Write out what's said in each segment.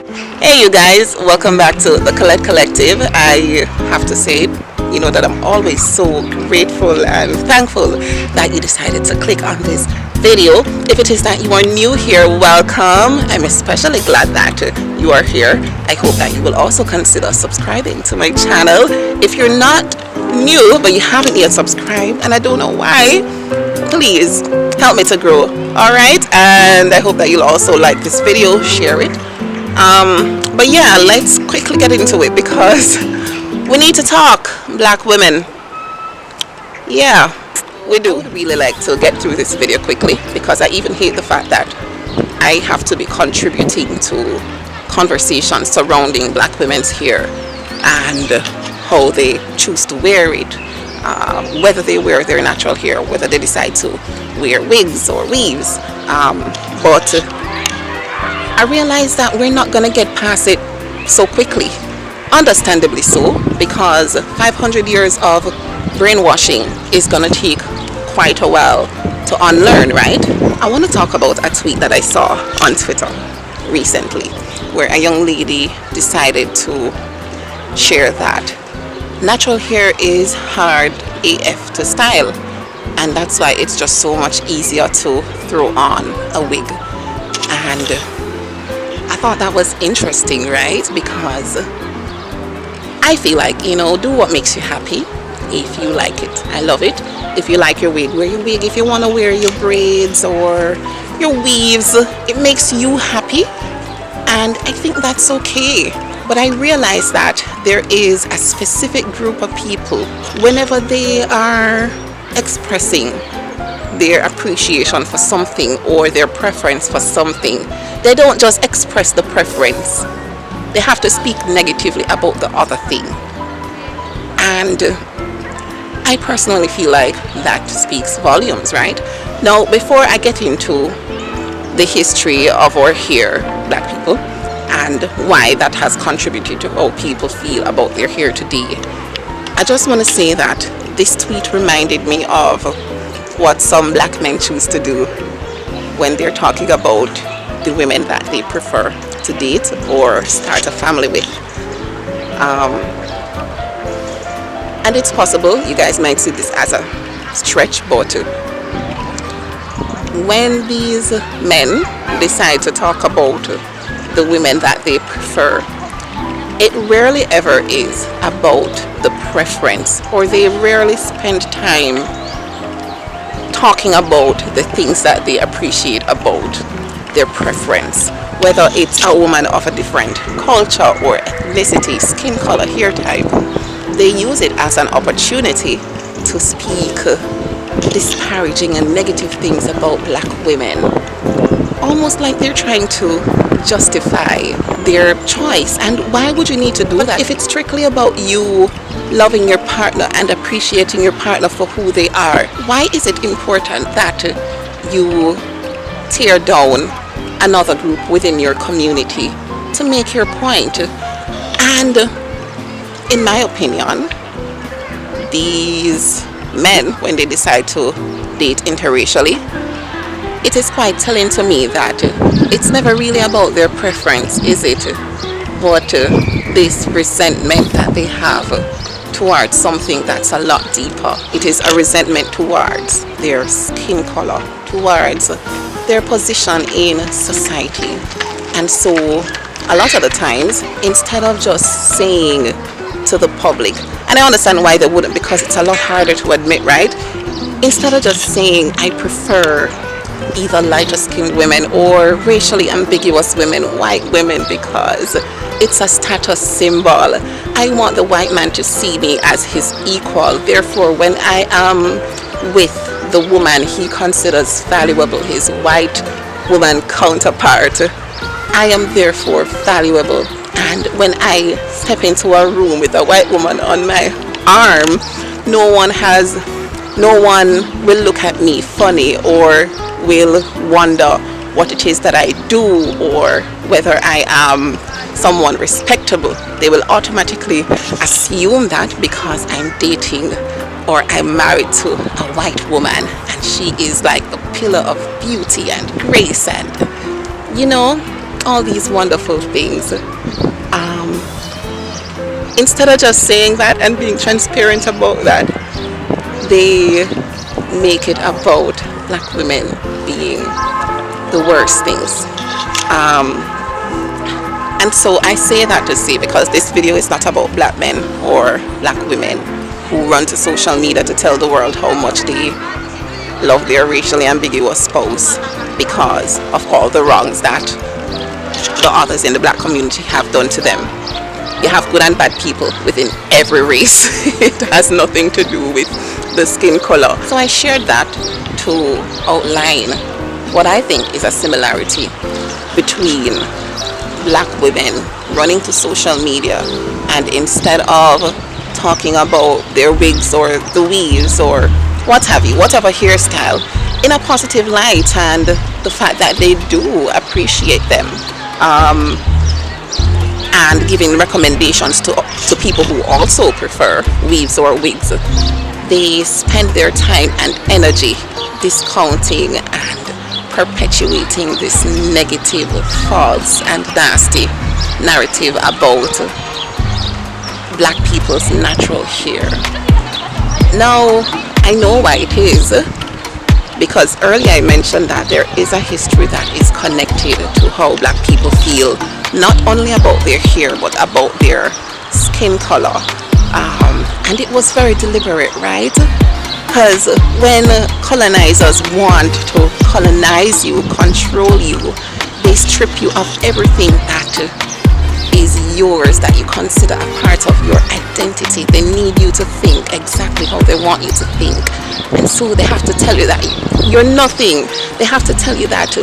Hey, you guys, welcome back to the Colette Collective. I have to say, that I'm always so grateful and thankful that you decided to click on this video. If it is that you are new here, welcome. I'm especially glad that you are here. I hope that you will also consider subscribing to my channel. If you're not new, but you haven't yet subscribed, and I don't know why, please help me to grow. All right, and I hope that you'll also like this video, share it. But yeah, let's quickly get into it because we need to talk, black women. Yeah, we do. I would really like to get through this video quickly because I even hate the fact that I have to be contributing to conversations surrounding black women's hair and how they choose to wear it, whether they wear their natural hair, whether they decide to wear wigs or weaves. But I realize that we're not going to get past it so quickly. Understandably so, because 500 years of brainwashing is going to take quite a while to unlearn, right? I want to talk about a tweet that I saw on Twitter recently, where a young lady decided to share that natural hair is hard AF to style, and that's why it's just so much easier to throw on a wig. And I thought that was interesting, right? Because I feel like, do what makes you happy if you like it. I love it. If you like your wig, wear your wig. If you want to wear your braids or your weaves, it makes you happy. And I think that's okay. But I realize that there is a specific group of people, whenever they are expressing their appreciation for something or their preference for something, they don't just express the preference. They have to speak negatively about the other thing. And I personally feel like that speaks volumes, right? Now, before I get into the history of our hair, black people, and why that has contributed to how people feel about their hair today, I just want to say that this tweet reminded me of what some black men choose to do when they're talking about the women that they prefer to date or start a family with. And it's possible you guys might see this as a stretch, but when these men decide to talk about the women that they prefer, it rarely ever is about the preference, or they rarely spend time talking about the things that they appreciate about their preference, whether it's a woman of a different culture or ethnicity, skin color, hair type. They use it as an opportunity to speak disparaging and negative things about black women, almost like they're trying to justify their choice. And why would you need to do that if it's strictly about you loving your partner and appreciating your partner for who they are? Why is it important that you tear down another group within your community to make your point? And in my opinion, these men, when they decide to date interracially, it is quite telling to me that it's never really about their preference, is it? But this resentment that they have towards something that's a lot deeper. It is a resentment towards their skin color, towards their position in society. And so a lot of the times, instead of just saying to the public, and I understand why they wouldn't, because it's a lot harder to admit, right? Instead of just saying, I prefer either lighter skinned women or racially ambiguous women, white women, because it's a status symbol. I want the white man to see me as his equal. Therefore, when I am with the woman he considers valuable, his white woman counterpart, I am therefore valuable. And when I step into a room with a white woman on my arm, no one will look at me funny or will wonder what it is that I do or whether I am someone respectable. They will automatically assume that because I'm dating or I'm married to a white woman and she is like the pillar of beauty and grace, and all these wonderful things. Instead of just saying that and being transparent about that, they make it about black women being the worst things. And so I say that to say, because this video is not about black men or black women who run to social media to tell the world how much they love their racially ambiguous spouse because of all the wrongs that the others in the black community have done to them. You have good and bad people within every race. It has nothing to do with the skin color. So I shared that to outline what I think is a similarity between black women running to social media, and instead of talking about their wigs or the weaves or what have you, whatever hairstyle, in a positive light, and the fact that they do appreciate them, and giving recommendations to people who also prefer weaves or wigs, they spend their time and energy discounting and perpetuating this negative, false and nasty narrative about black people's natural hair. Now, I know why it is, because earlier I mentioned that there is a history that is connected to how black people feel, not only about their hair but about their skin color, and it was very deliberate, right? Because when colonizers want to colonize you, control you, they strip you of everything that is yours, that you consider a part of your identity. They need you to think exactly how they want you to think, and so they have to tell you that you're nothing. They have to tell you that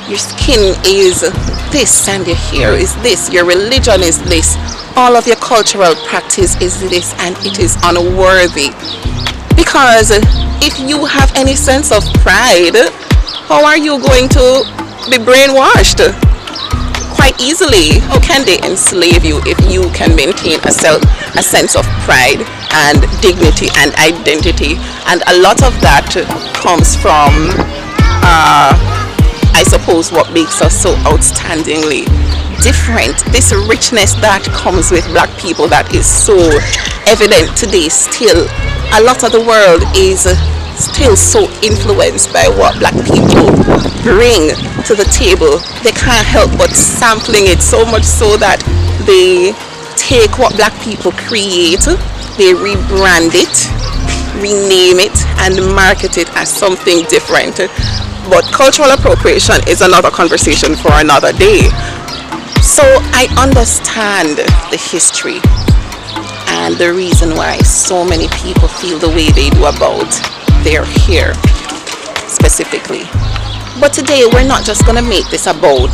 your skin is this and your hair is this, your religion is this, all of your cultural practice is this, and it is unworthy. Because if you have any sense of pride, how are you going to be brainwashed? Quite easily. How can they enslave you if you can maintain a sense of pride and dignity and identity? And a lot of that comes from, I suppose, what makes us so outstandingly different. This richness that comes with black people that is so evident today still. A lot of the world is still so influenced by what black people bring to the table. They can't help but sampling it, so much so that they take what black people create, they rebrand it, rename it, and market it as something different. But cultural appropriation is another conversation for another day. So I understand the history and the reason why so many people feel the way they do about their hair specifically. But today we're not just going to make this about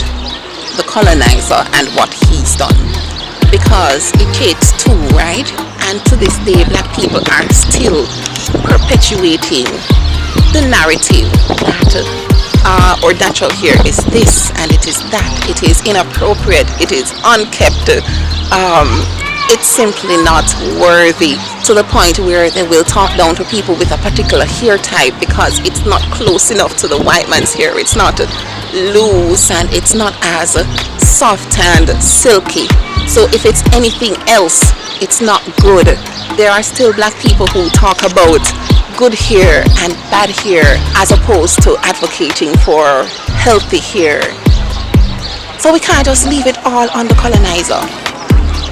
the colonizer and what he's done, because it takes two, right? And to this day black people are still perpetuating the narrative that or natural hair is this and it is that, it is inappropriate, it is unkept, it's simply not worthy, to the point where they will talk down to people with a particular hair type because it's not close enough to the white man's hair, it's not loose and it's not as soft and silky. So if it's anything else, it's not good. There are still black people who talk about good hair and bad hair as opposed to advocating for healthy hair. So we can't just leave it all on the colonizer.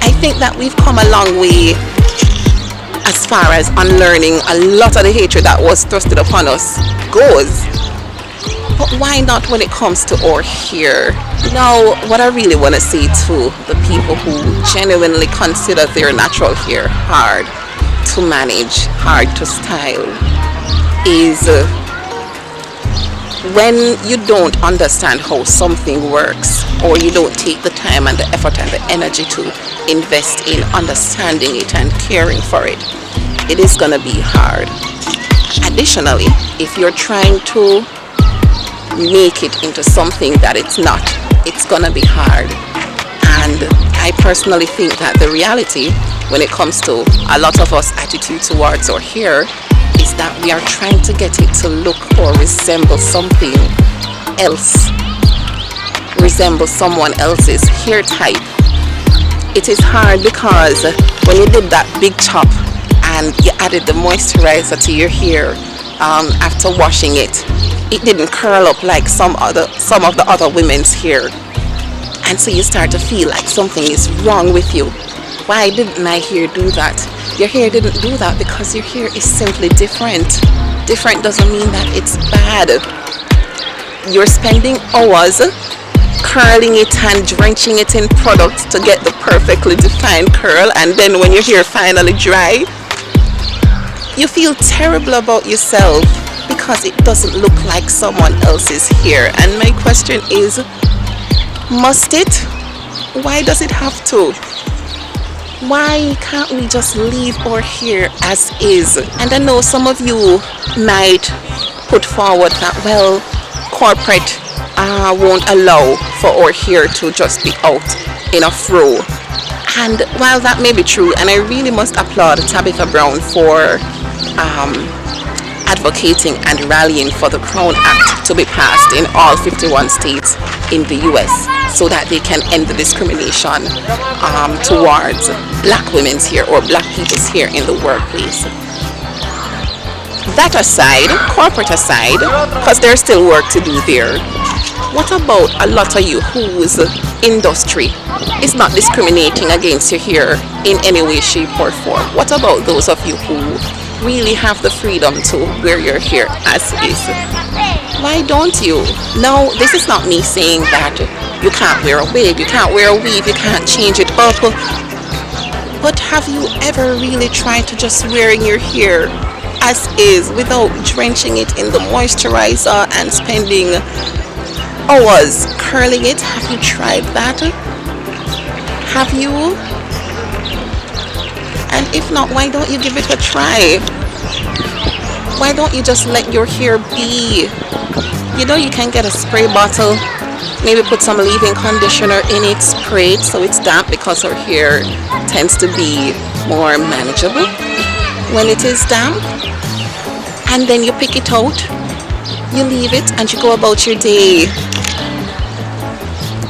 I think that we've come a long way as far as unlearning a lot of the hatred that was thrusted upon us goes. But why not when it comes to our hair? Now, what I really want to say to the people who genuinely consider their natural hair hard to manage, hard to style, is when you don't understand how something works, or you don't take the time and the effort and the energy to invest in understanding it and caring for it, it is going to be hard. Additionally, if you're trying to make it into something that it's not, it's going to be hard. And I personally think that the reality when it comes to a lot of us attitude towards our hair is that we are trying to get it to look or resemble something else. resemble someone else's hair type. It is hard because when you did that big chop and you added the moisturizer to your hair after washing it, it didn't curl up like some of the other women's hair, and so you start to feel like something is wrong with you. Why didn't my hair do that? Your hair didn't do that because your hair is simply different. Different doesn't mean that it's bad. You're spending hours curling it and drenching it in products to get the perfectly defined curl, and then when your hair finally dry, you feel terrible about yourself because it doesn't look like someone else's hair. And my question is, must it? Why does it have to? Why can't we just leave our hair as is? And I know some of you might put forward that, well, corporate won't allow for our hair to just be out in a fro. And while that may be true, and I really must applaud Tabitha Brown for advocating and rallying for the Crown Act to be passed in all 51 states in the US, so that they can end the discrimination towards black women's hair or black people's hair in the workplace. That aside, corporate aside, because there's still work to do there, what about a lot of you whose industry is not discriminating against your hair in any way, shape or form? What about those of you who really have the freedom to wear your hair as is? Why don't you? No, this is not me saying that you can't wear a wig, you can't wear a weave, you can't change it up. But have you ever really tried to just wearing your hair as is without drenching it in the moisturizer and spending hours curling it? Have you tried that? Have you? And if not, why don't you give it a try? Why don't you just let your hair be? You know, you can get a spray bottle, maybe put some leave-in conditioner in it, spray it so it's damp, because our hair tends to be more manageable when it is damp. And then you pick it out, you leave it, and you go about your day.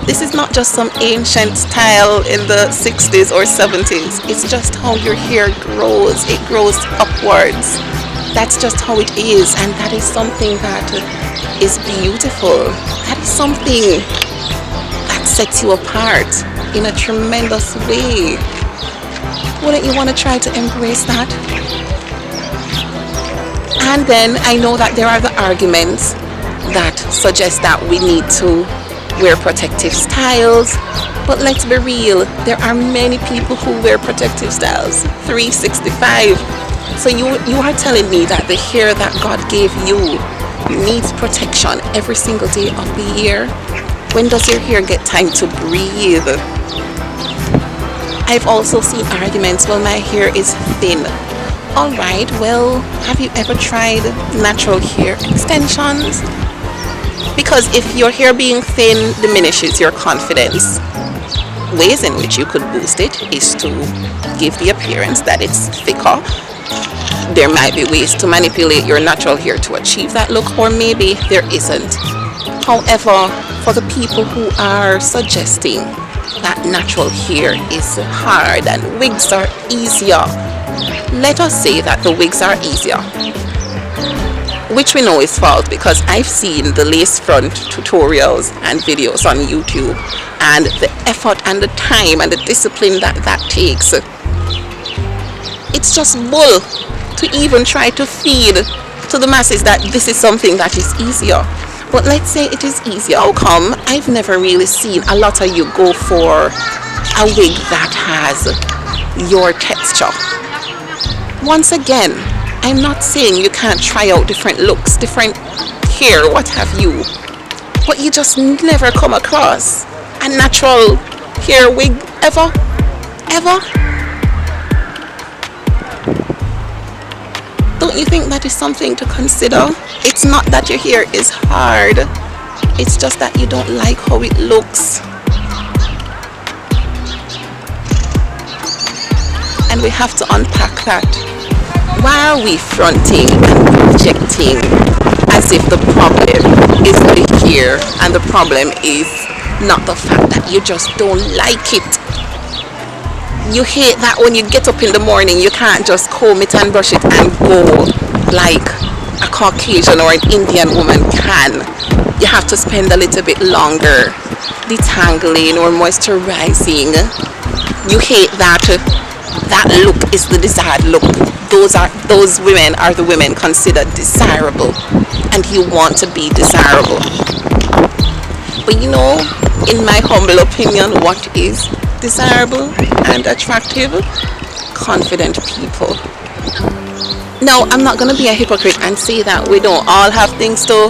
This is not just some ancient style in the 60s or 70s. It's just how your hair grows. It grows upwards. That's just how it is, and that is something that is beautiful. That is something that sets you apart in a tremendous way. Wouldn't you want to try to embrace that? And then I know that there are the arguments that suggest that we need to wear protective styles, but let's be real, there are many people who wear protective styles 365. So you are telling me that the hair that God gave you needs protection every single day of the year? When does your hair get time to breathe? I've also seen arguments, well, my hair is thin. Alright, well, have you ever tried natural hair extensions? Because if your hair being thin diminishes your confidence, ways in which you could boost it is to give the appearance that it's thicker. There might be ways to manipulate your natural hair to achieve that look, or maybe there isn't. However, for the people who are suggesting that natural hair is hard and wigs are easier, let us say that the wigs are easier, which we know is false, because I've seen the lace front tutorials and videos on YouTube, and the effort and the time and the discipline that takes. It's just bull to even try to feed to the masses that this is something that is easier. But let's say it is easier. How come I've never really seen a lot of you go for a wig that has your texture? Once again, I'm not saying you can't try out different looks, different hair, what have you, but you just never come across a natural hair wig ever. Don't you think that is something to consider? It's not that your hair is hard, it's just that you don't like how it looks. And we have to unpack that. Why are we fronting and projecting as if the problem is the hair and the problem is not the fact that you just don't like it. You hate that when you get up in the morning, you can't just comb it and brush it and go like a Caucasian or an Indian woman can. You have to spend a little bit longer detangling or moisturizing. You hate that. That look is the desired look. Those women are the women considered desirable, and you want to be desirable. But you know, in my humble opinion, what is desirable and attractive? Confident people. Now, I'm not going to be a hypocrite and say that we don't all have things to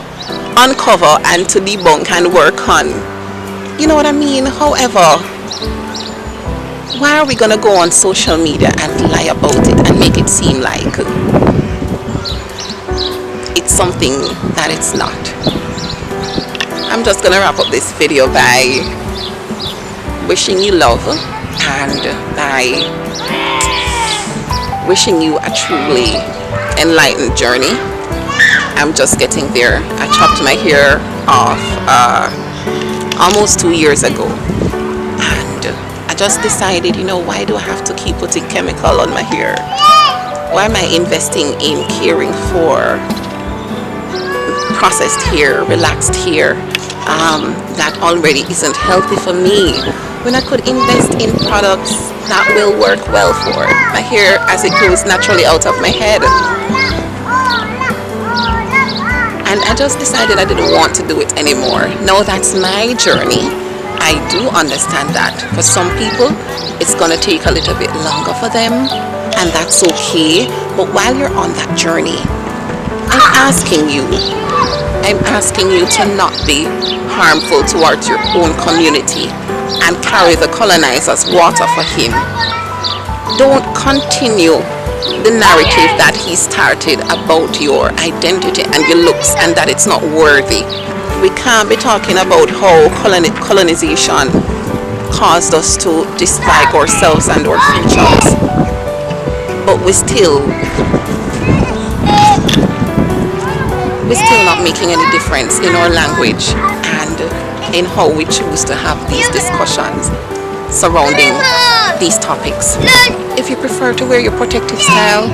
uncover and to debunk and work on. You know what I mean? However, why are we going to go on social media and lie about it and make it seem like it's something that it's not? I'm just going to wrap up this video by wishing you love and by wishing you a truly enlightened journey. I'm just getting there. I chopped my hair off almost 2 years ago, and I just decided, you know, why do I have to keep putting chemical on my hair? Why am I investing in caring for processed hair, relaxed hair that already isn't healthy for me, when I could invest in products that will work well for my hair as it grows naturally out of my head? And I just decided I didn't want to do it anymore. No, that's my journey. I do understand that for some people it's gonna take a little bit longer for them, and that's okay. But while you're on that journey, I'm asking you to not be harmful towards your own community and carry the colonizer's water for him. Don't continue the narrative that he started about your identity and your looks and that it's not worthy. We can't be talking about how colonization caused us to dislike ourselves and our features, but we're still not making any difference in our language and in how we choose to have these discussions surrounding these topics. If you prefer to wear your protective style,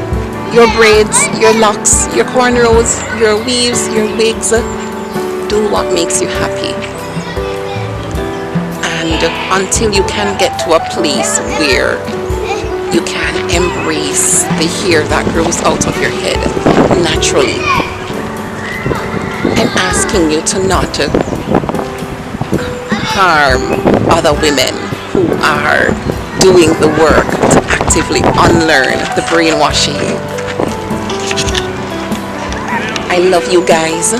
your braids, your locks, your cornrows, your weaves, your wigs, do what makes you happy. And until you can get to a place where you can embrace the hair that grows out of your head naturally, I'm asking you to not harm other women who are doing the work to actively unlearn the brainwashing. I love you guys.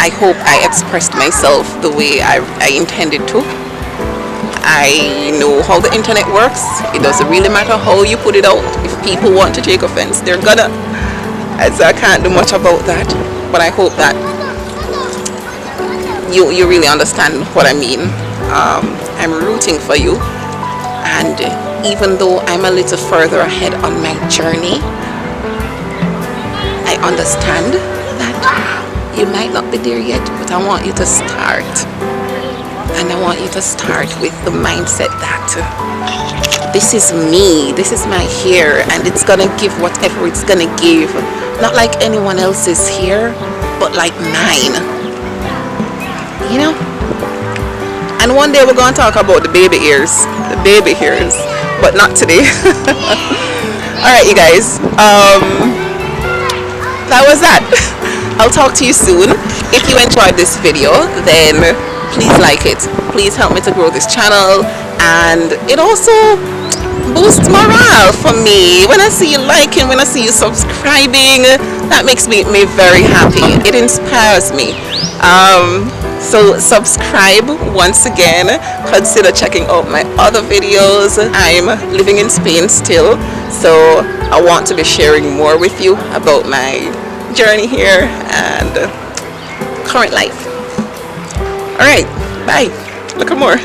I hope I expressed myself the way I intended to. I know how the internet works. It doesn't really matter how you put it out. If people want to take offense, they're gonna. So I can't do much about that. But I hope that you really understand what I mean. I'm rooting for you, and even though I'm a little further ahead on my journey, I understand that you might not be there yet, but I want you to start, and I want you to start with the mindset that this is me, this is my hair, and it's gonna give whatever it's gonna give, not like anyone else's hair, but like mine, you know. And one day we're going to talk about the baby hairs, but not today. Alright, you guys, that was that. I'll talk to you soon. If you enjoyed this video, then please like it. Please help me to grow this channel, and it also boosts morale for me. When I see you liking, when I see you subscribing, that makes me very happy. It inspires me. So subscribe once again. Consider checking out my other videos. I'm living in Spain still, so I want to be sharing more with you about my journey here and current life. Alright, bye. Look at more.